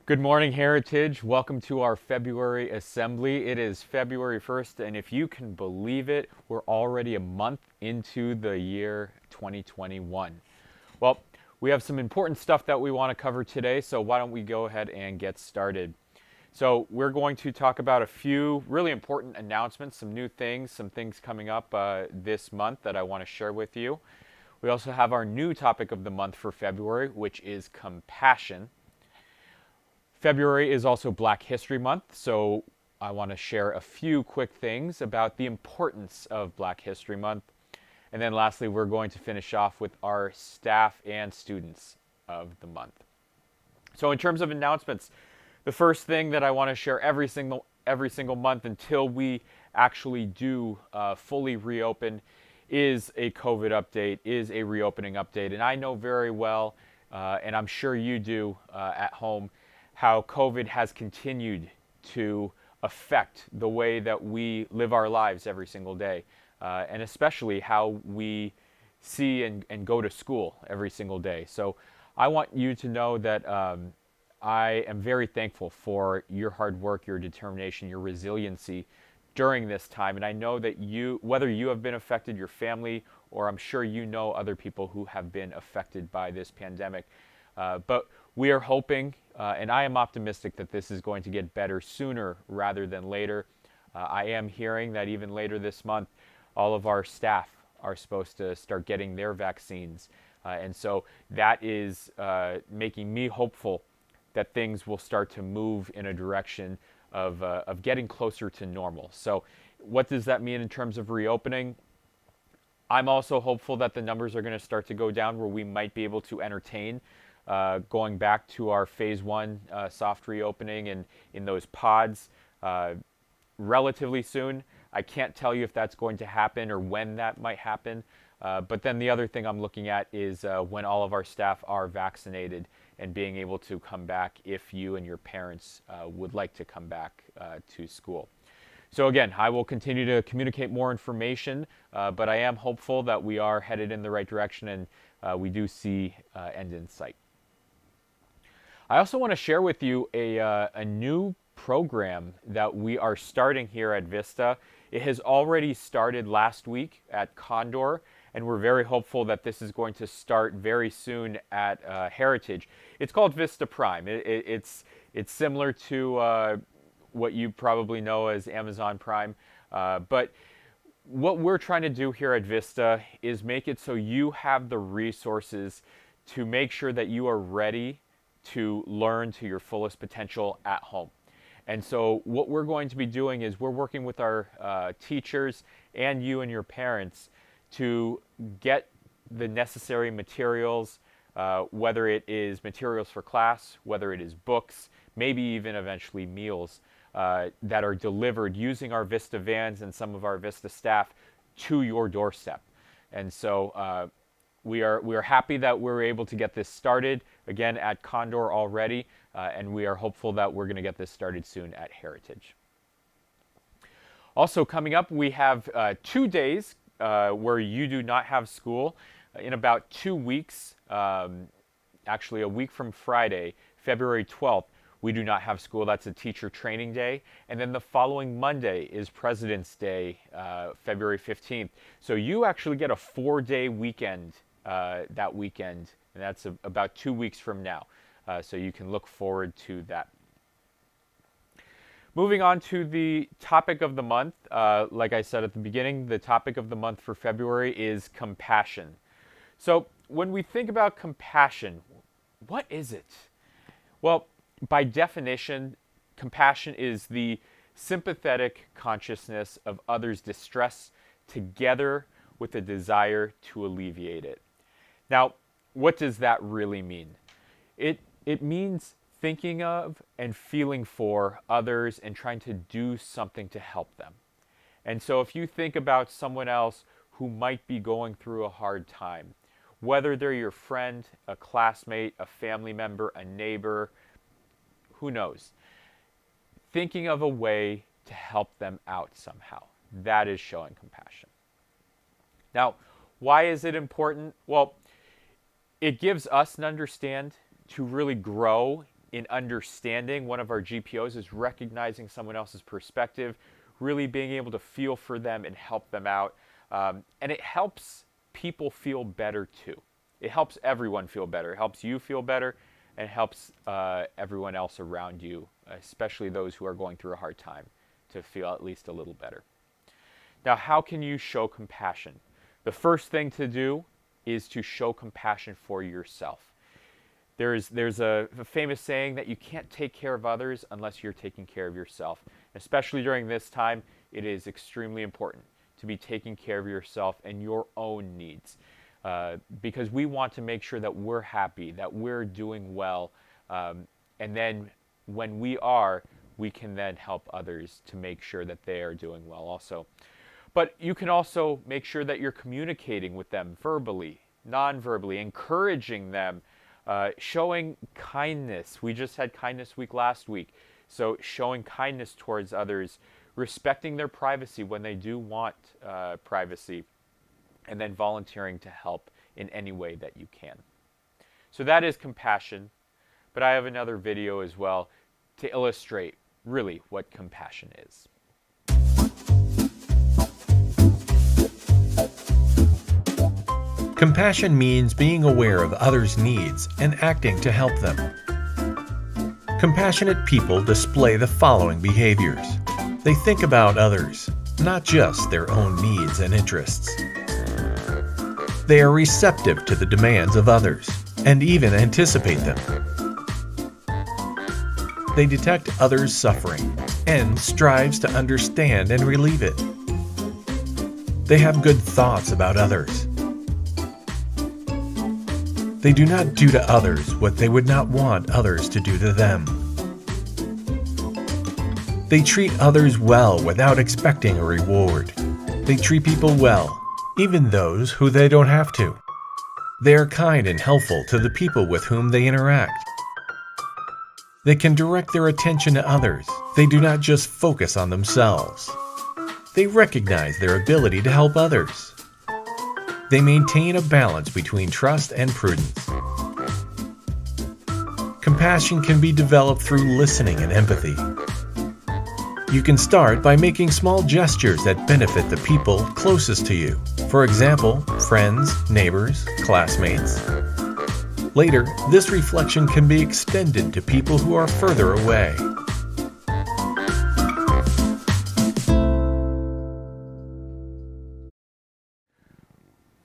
Good morning, Heritage. Welcome to our February Assembly. It is February 1st, and if you can believe it, we're already a month into the year 2021. Well, we have some important stuff that we want to cover today, so why don't we go ahead and get started? So, we're going to talk about a few really important announcements, some new things, some things coming up this month that I want to share with you. We also have our new topic of the month for February, which is compassion. February is also Black History Month, so I want to share a few quick things about the importance of Black History Month. And then lastly, we're going to finish off with our staff and students of the month. So in terms of announcements, the first thing that I want to share every single month until we actually do fully reopen is a COVID update, is a reopening update. And I know very well, and I'm sure you do at home, how COVID has continued to affect the way that we live our lives every single day, and especially how we see and go to school every single day. So I want you to know that I am very thankful for your hard work, your determination, your resiliency during this time. And I know that whether you have been affected, your family, or I'm sure you know other people who have been affected by this pandemic. But we are hoping, and I am optimistic that this is going to get better sooner rather than later. I am hearing that even later this month, all of our staff are supposed to start getting their vaccines. And so that is making me hopeful that things will start to move in a direction of getting closer to normal. So what does that mean in terms of reopening? I'm also hopeful that the numbers are going to start to go down where we might be able to entertain going back to our phase one soft reopening and in those pods relatively soon. I can't tell you if that's going to happen or when that might happen. But then the other thing I'm looking at is when all of our staff are vaccinated and being able to come back if you and your parents would like to come back to school. So again, I will continue to communicate more information, but I am hopeful that we are headed in the right direction and we do see end in sight. I also want to share with you a new program that we are starting here at Vista. It has already started last week at Condor, and we're very hopeful that this is going to start very soon at Heritage. It's called Vista Prime. It's similar to what you probably know as Amazon Prime, but what we're trying to do here at Vista is make it so you have the resources to make sure that you are ready to learn to your fullest potential at home. And so what we're going to be doing is we're working with our teachers and you and your parents to get the necessary materials, whether it is materials for class, whether it is books, maybe even eventually meals that are delivered using our Vista vans and some of our Vista staff to your doorstep. And so we are happy that we're able to get this started again at Condor already, and we are hopeful that we're going to get this started soon at Heritage. Also coming up, we have 2 days where you do not have school. In about 2 weeks, actually a week from Friday, February 12th, we do not have school. That's a teacher training day. And then the following Monday is President's Day, February 15th. So you actually get a 4-day weekend that weekend, and that's about 2 weeks from now. So you can look forward to that. Moving on to the topic of the month, like I said at the beginning, the topic of the month for February is compassion. So when we think about compassion, what is it? Well, by definition, compassion is the sympathetic consciousness of others' distress together with a desire to alleviate it. Now, what does that really mean? It means thinking of and feeling for others and trying to do something to help them. And so if you think about someone else who might be going through a hard time, whether they're your friend, a classmate, a family member, a neighbor, who knows? Thinking of a way to help them out somehow. That is showing compassion. Now, why is it important? Well, it gives us an understand to really grow in understanding one of our GPOs is recognizing someone else's perspective, really being able to feel for them and help them out. And it helps people feel better too. It helps everyone feel better. It helps you feel better, and it helps everyone else around you, especially those who are going through a hard time, to feel at least a little better. Now, how can you show compassion? The first thing to do is to show compassion for yourself. There's a famous saying that you can't take care of others unless you're taking care of yourself. Especially during this time, it is extremely important to be taking care of yourself and your own needs, because we want to make sure that we're happy, that we're doing well, and then when we are, we can then help others to make sure that they are doing well also. But you can also make sure that you're communicating with them verbally, non-verbally, encouraging them, showing kindness. We just had Kindness Week last week. So showing kindness towards others, respecting their privacy when they do want privacy, and then volunteering to help in any way that you can. So that is compassion. But I have another video as well to illustrate really what compassion is. Compassion means being aware of others' needs and acting to help them. Compassionate people display the following behaviors. They think about others, not just their own needs and interests. They are receptive to the demands of others and even anticipate them. They detect others' suffering and strives to understand and relieve it. They have good thoughts about others. They do not do to others what they would not want others to do to them. They treat others well without expecting a reward. They treat people well, even those who they don't have to. They are kind and helpful to the people with whom they interact. They can direct their attention to others. They do not just focus on themselves. They recognize their ability to help others. They maintain a balance between trust and prudence. Compassion can be developed through listening and empathy. You can start by making small gestures that benefit the people closest to you. For example, friends, neighbors, classmates. Later, this reflection can be extended to people who are further away.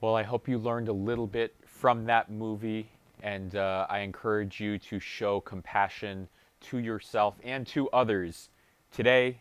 Well, I hope you learned a little bit from that movie, and I encourage you to show compassion to yourself and to others today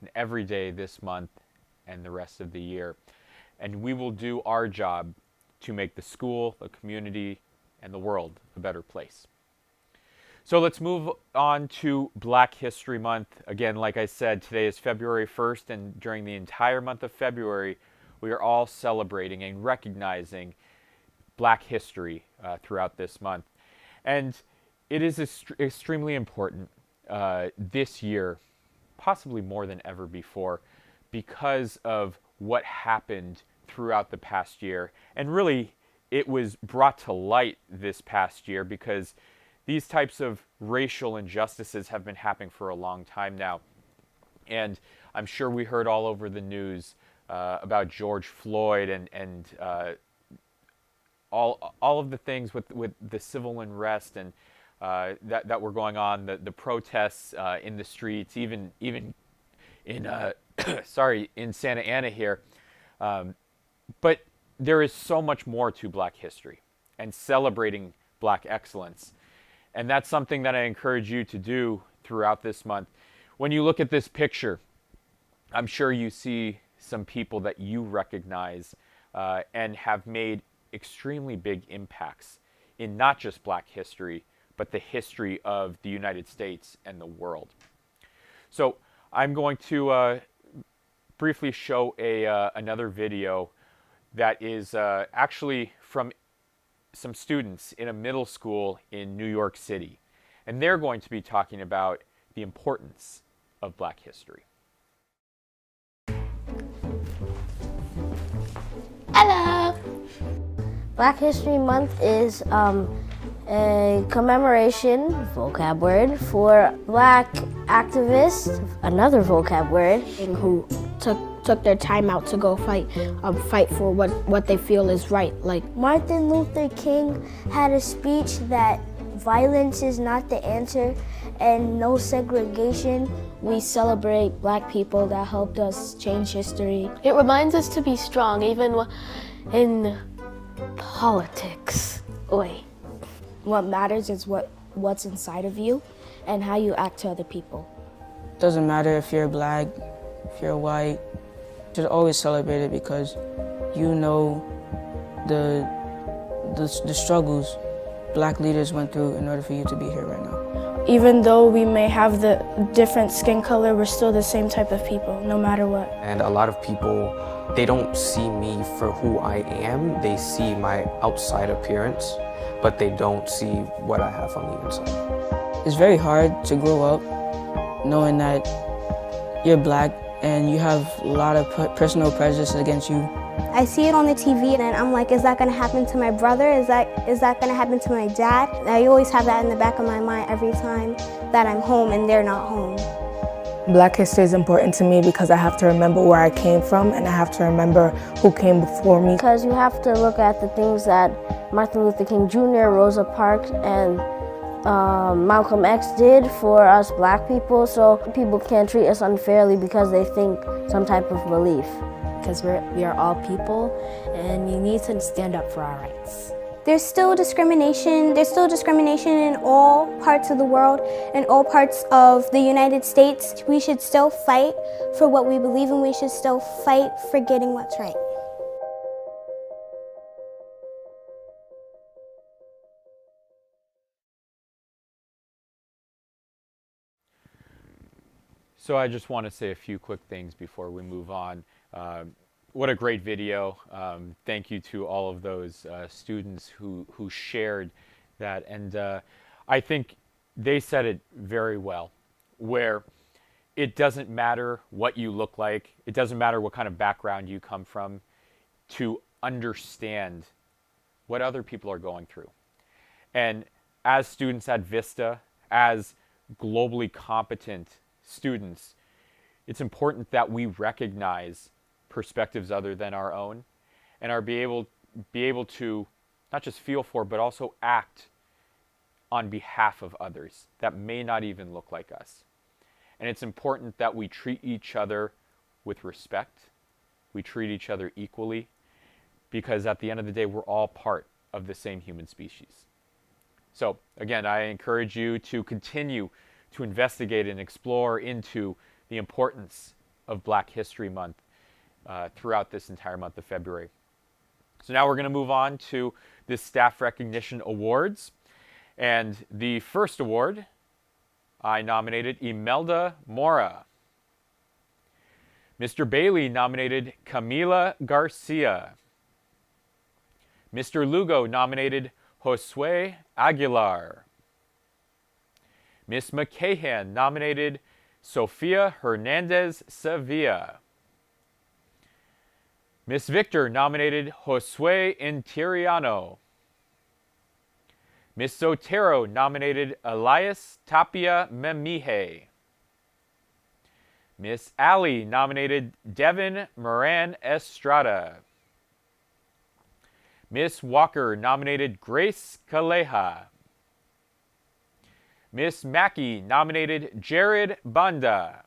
and every day this month and the rest of the year. And we will do our job to make the school, the community, and the world a better place. So let's move on to Black History Month. Again, like I said, today is February 1st, and during the entire month of February, we are all celebrating and recognizing Black history throughout this month. And it is extremely important this year, possibly more than ever before, because of what happened throughout the past year. And really, it was brought to light this past year because these types of racial injustices have been happening for a long time now. And I'm sure we heard all over the news about George Floyd and all of the things with the civil unrest and that were going on, the protests in the streets, even in in Santa Ana here. But there is so much more to Black history and celebrating Black excellence. And that's something that I encourage you to do throughout this month. When you look at this picture, I'm sure you see some people that you recognize and have made extremely big impacts in not just Black history, but the history of the United States and the world. So I'm going to briefly show another video that is actually from some students in a middle school in New York City. And they're going to be talking about the importance of Black history. Hello! Black History Month is A commemoration, vocab word, for Black activists, another vocab word. Who took their time out to go fight for what they feel is right. Like Martin Luther King had a speech that violence is not the answer and no segregation. We celebrate Black people that helped us change history. It reminds us to be strong, even in politics. Oi. What matters is what's inside of you and how you act to other people. Doesn't matter if you're Black, if you're white, you should always celebrate it because you know the struggles Black leaders went through in order for you to be here right now. Even though we may have the different skin color, we're still the same type of people, no matter what. And a lot of people, they don't see me for who I am. They see my outside appearance, but they don't see what I have on the inside. It's very hard to grow up knowing that you're Black and you have a lot of personal prejudice against you. I see it on the TV and I'm like, is that gonna happen to my brother? Is that gonna happen to my dad? I always have that in the back of my mind every time that I'm home and they're not home. Black history is important to me because I have to remember where I came from and I have to remember who came before me. Because you have to look at the things that Martin Luther King Jr., Rosa Parks, and Malcolm X did for us Black people, so people can't treat us unfairly because they think some type of belief. Because we are all people and you need to stand up for our rights. There's still discrimination. There's still discrimination in all parts of the world, in all parts of the United States. We should still fight for what we believe in. We should still fight for getting what's right. So I just want to say a few quick things before we move on. What a great video. Thank you to all of those students who shared that. And I think they said it very well, where it doesn't matter what you look like. It doesn't matter what kind of background you come from to understand what other people are going through. And as students at Vista, as globally competent students, it's important that we recognize perspectives other than our own and are be able to not just feel for but also act on behalf of others that may not even look like us. And it's important that we treat each other with respect. We treat each other equally because at the end of the day we're all part of the same human species. So again, I encourage you to continue to investigate and explore into the importance of Black History Month throughout this entire month of February. So now we're going to move on to the Staff Recognition Awards. And the first award, I nominated Imelda Mora. Mr. Bailey nominated Camila Garcia. Mr. Lugo nominated Josue Aguilar. Miss McCahan nominated Sofia Hernandez Sevilla. Miss Victor nominated Josue Interiano. Miss Sotero nominated Elias Tapia Memije. Miss Alley nominated Devin Moran Estrada. Miss Walker nominated Grace Caleja. Miss Mackey nominated Jared Banda.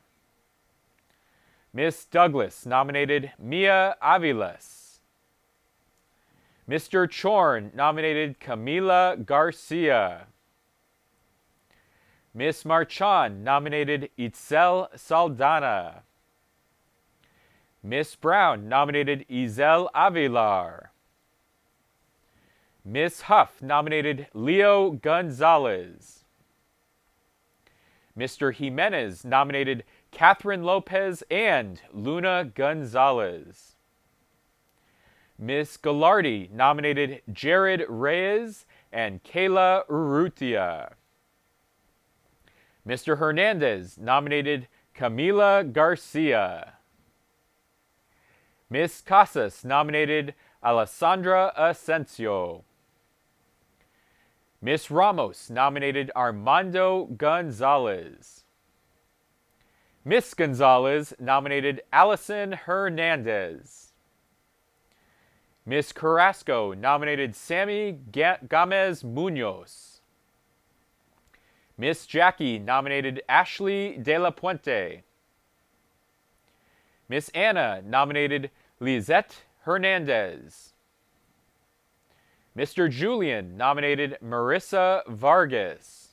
Miss Douglas nominated Mia Aviles. Mr. Chorn nominated Camila Garcia. Miss Marchand nominated Itzel Saldana. Miss Brown nominated Izel Avilar. Miss Huff nominated Leo Gonzalez. Mr. Jimenez nominated Catherine Lopez and Luna Gonzalez. Miss Gallardi nominated Jared Reyes and Kayla Urrutia. Mr. Hernandez nominated Camila Garcia. Miss Casas nominated Alessandra Asensio. Miss Ramos nominated Armando Gonzalez. Miss Gonzalez nominated Allison Hernandez. Miss Carrasco nominated Sammy Gamez Munoz. Miss Jackie nominated Ashley De La Puente. Miss Anna nominated Lizette Hernandez. Mr. Julian nominated Marissa Vargas.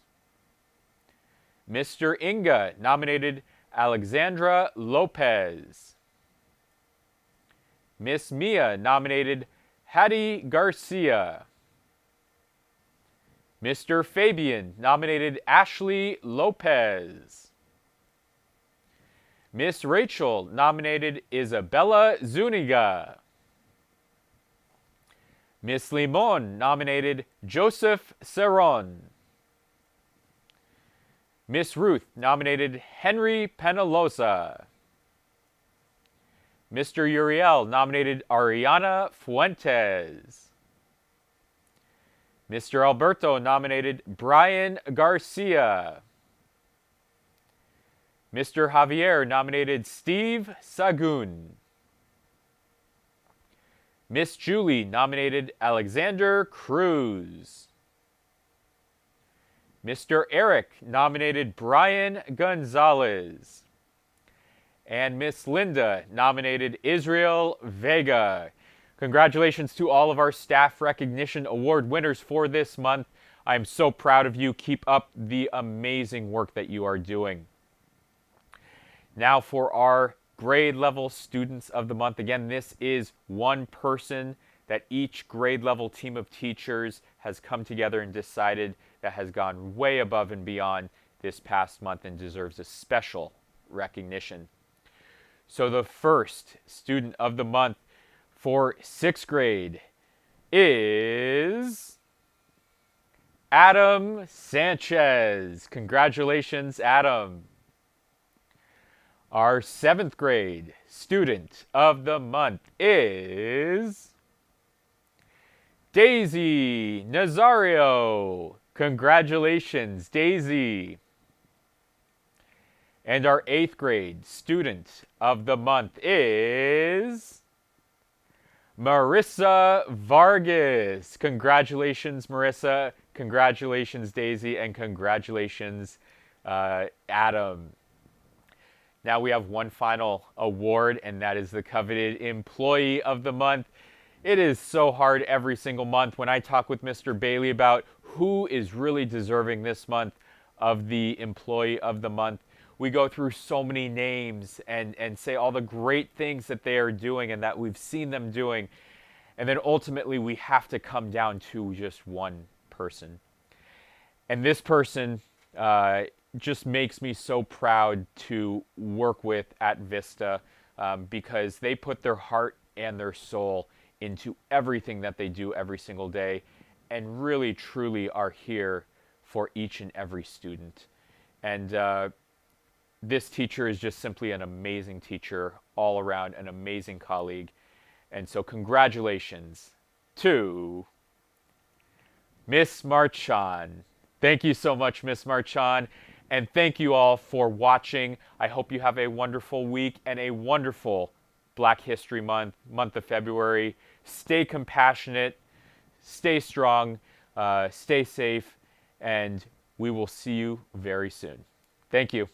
Mr. Inga nominated Alexandra Lopez. Miss Mia nominated Hattie Garcia. Mr. Fabian nominated Ashley Lopez. Miss Rachel nominated Isabella Zuniga. Miss Limon nominated Joseph Cerron. Miss Ruth nominated Henry Penalosa. Mr. Uriel nominated Ariana Fuentes. Mr. Alberto nominated Brian Garcia. Mr. Javier nominated Steve Sagun. Miss Julie nominated Alexander Cruz. Mr. Eric nominated Brian Gonzalez. And Miss Linda nominated Israel Vega. Congratulations to all of our Staff Recognition Award winners for this month. I'm so proud of you. Keep up the amazing work that you are doing. Now for our grade level students of the month. Again, this is one person that each grade level team of teachers has come together and decided that has gone way above and beyond this past month and deserves a special recognition. So the first student of the month for 6th grade is Adam Sanchez. Congratulations, Adam. Our 7th grade student of the month is Daisy Nazario. Congratulations, Daisy. And our 8th grade student of the month is Marissa Vargas. Congratulations, Marissa. Congratulations, Daisy. And congratulations, Adam. Now we have one final award, and that is the coveted Employee of the Month. It is so hard every single month when I talk with Mr. Bailey about who is really deserving this month of the Employee of the Month. We go through so many names and say all the great things that they are doing and that we've seen them doing. And then ultimately we have to come down to just one person. And this person just makes me so proud to work with at Vista because they put their heart and their soul into everything that they do every single day and really truly are here for each and every student. And this teacher is just simply an amazing teacher all around, an amazing colleague. And so congratulations to Miss Marchand. Thank you so much, Miss Marchand. And thank you all for watching. I hope you have a wonderful week and a wonderful Black History Month, month of February. Stay compassionate, stay strong, stay safe, and we will see you very soon. Thank you.